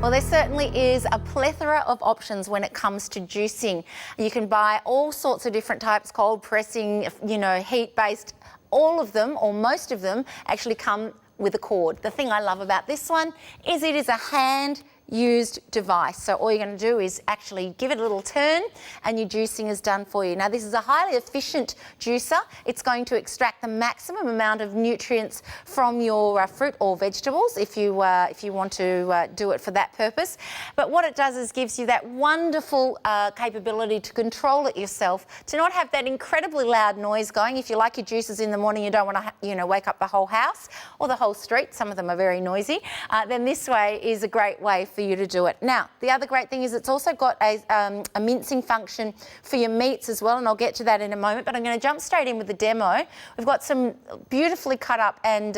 Well, there certainly is a plethora of options when it comes to juicing. You can buy all sorts of different types, cold pressing, heat-based. All of them, or most of them, actually come with a cord. The thing I love about this one is it is a hand-used device. So all you're going to do is actually give it a little turn and your juicing is done for you. Now this is a highly efficient juicer. It's going to extract the maximum amount of nutrients from your fruit or vegetables if you want to do it for that purpose. But what it does is gives you that wonderful capability to control it yourself, to not have that incredibly loud noise going. If you like your juices in the morning, you don't want to wake up the whole house or the whole street. Some of them are very noisy. Then this way is a great way for you to do it. Now, the other great thing is it's also got a mincing function for your meats as well, and I'll get to that in a moment, but I'm going to jump straight in with the demo. We've got some beautifully cut up and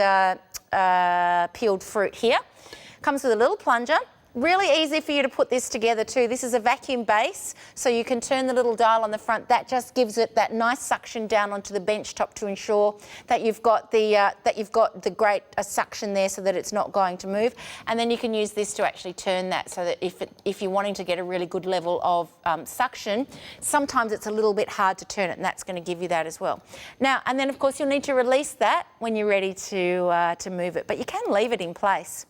peeled fruit here. Comes with a little plunger. Really easy for you to put this together too. This is a vacuum base, so you can turn the little dial on the front. That just gives it that nice suction down onto the bench top to ensure that you've got the great suction there, so that it's not going to move. And then you can use this to actually turn that, so that if you're wanting to get a really good level of suction, sometimes it's a little bit hard to turn it, and that's going to give you that as well. Now, and then of course you'll need to release that when you're ready to move it, but you can leave it in place.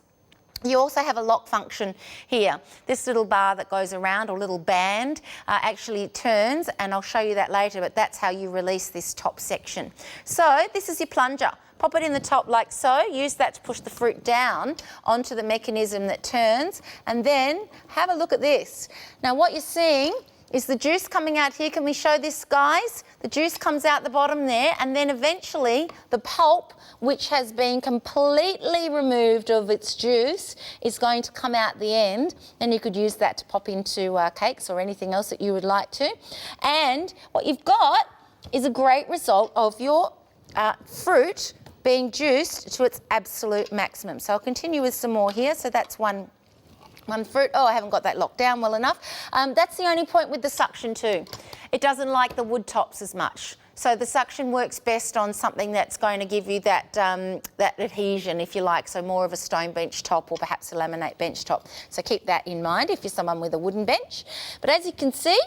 You also have a lock function here. This little bar that goes around, or little band, actually turns, and I'll show you that later, but that's how you release this top section. So this is your plunger. Pop it in the top like so, use that to push the fruit down onto the mechanism that turns, and then have a look at this. Now what you're seeing is the juice coming out here. Can we show this, guys? The juice comes out the bottom there, and then eventually the pulp, which has been completely removed of its juice, is going to come out the end, and you could use that to pop into cakes or anything else that you would like to. And what you've got is a great result of your fruit being juiced to its absolute maximum. So I'll continue with some more here. So that's one fruit. Oh, I haven't got that locked down well enough. That's the only point with the suction too. It doesn't like the wood tops as much. So the suction works best on something that's going to give you that, that adhesion, if you like, so more of a stone bench top or perhaps a laminate bench top. So keep that in mind if you're someone with a wooden bench. But as you can see,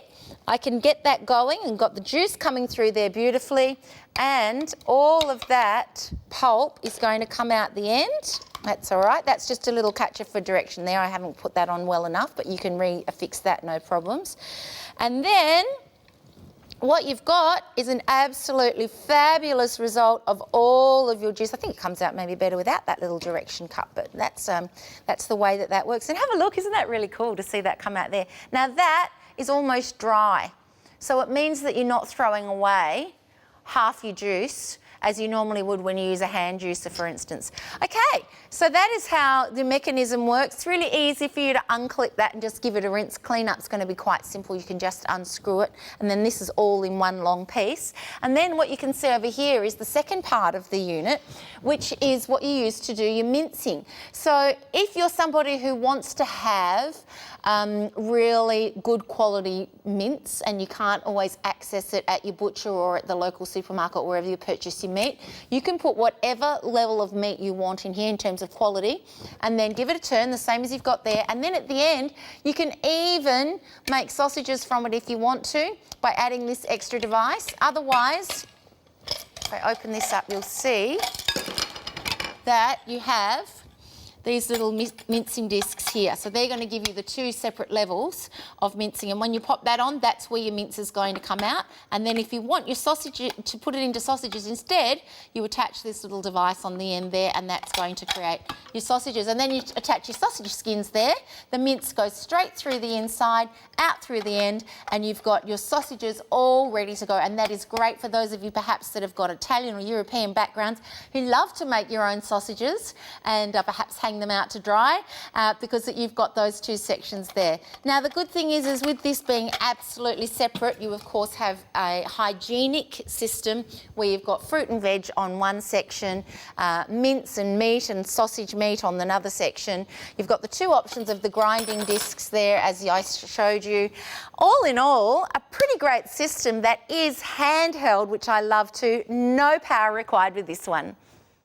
I can get that going and got the juice coming through there beautifully, and all of that pulp is going to come out the end. That's all right. That's just a little catcher for direction there. I haven't put that on well enough, but you can re-affix that, no problems. And then what you've got is an absolutely fabulous result of all of your juice. I think it comes out maybe better without that little direction cut, but that's the way that works. And have a look, isn't that really cool to see that come out there? Now that is almost dry, so it means that you're not throwing away half your juice as you normally would when you use a hand juicer, for instance. Okay, so that is how the mechanism works. It's really easy for you to unclip that and just give it a rinse. Cleanup's going to be quite simple. You can just unscrew it, and then this is all in one long piece. And then what you can see over here is the second part of the unit, which is what you use to do your mincing. So if you're somebody who wants to have really good quality mince, and you can't always access it at your butcher or at the local supermarket or wherever you purchase your meat, you can put whatever level of meat you want in here in terms of quality, and then give it a turn the same as you've got there. And then at the end, you can even make sausages from it if you want to by adding this extra device. Otherwise, if I open this up, you'll see that you have these little mincing discs here. So they're going to give you the two separate levels of mincing, and when you pop that on, that's where your mince is going to come out. And then if you want your sausage to put it into sausages instead, you attach this little device on the end there, and that's going to create your sausages. And then you attach your sausage skins there. The mince goes straight through the inside, out through the end, and you've got your sausages all ready to go. And that is great for those of you perhaps that have got Italian or European backgrounds who love to make your own sausages and perhaps hang them out to dry, because you've got those two sections there. Now the good thing is with this being absolutely separate, you of course have a hygienic system where you've got fruit and veg on one section, mince and meat and sausage meat on another section. You've got the two options of the grinding discs there, as I showed you. All in all, a pretty great system that is handheld, which I love too. No power required with this one.